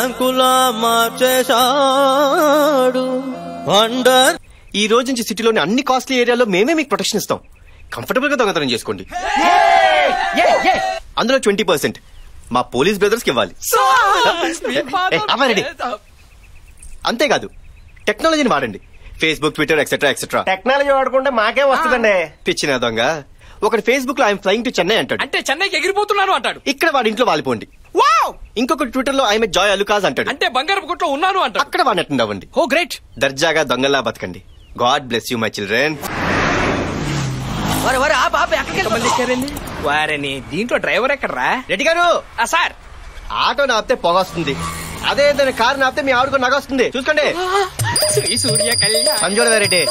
అంకులా మార్చేశాడు. ఈ రోజు నుంచి సిటీలోని అన్ని కాస్ట్లీ ఏరియాలో మేమే మీకు ప్రొటెక్షన్ ఇస్తాం. కంఫర్టబుల్ గా దొంగతనం చేసుకోండి. అందులో 20% మా పోలీస్ బ్రదర్స్ కి ఇవ్వాలి. అంతేకాదు టెక్నాలజీని వాడండి. Facebook, Twitter etcetera etcetera. Technology వాడుకుంటే మాకే వస్తుందండి. పిచ్చిన దొంగ ఒకటి ఫేస్బుక్ లో ఐఎమ్ ఫ్లయింగ్ టు చెన్నై అంటాడు. అంటే చెన్నైకి ఎగిరిపోతున్నాను అంటాడు. ఇక్కడ వాడి ఇంట్లో వాలిపోండి. ఇంకొకటి ట్విట్టర్ లో ఐఎమ్ జాయ్ అలుకాజ్ అంటాడు. అంటే బంగారపు కొట్లో ఉన్నాను అంటాడు. అక్కడ వాడిని అటెండ్ అవ్వండి. Oh great. దర్జాగా దొంగల్లా బతకండి. God bless you my children. వారిని దీంట్లో డ్రైవర్ ఎక్కడరా? రెడ్డి గారు సార్, ఆటో నాపితే పొగ వస్తుంది. అదే ఏదైనా కారు నాపితే మీ ఆవిడకు నగ వస్తుంది. చూసుకోండి. శ్రీ సూర్య కళ్యాణ్ సంజోడ రెడ్డి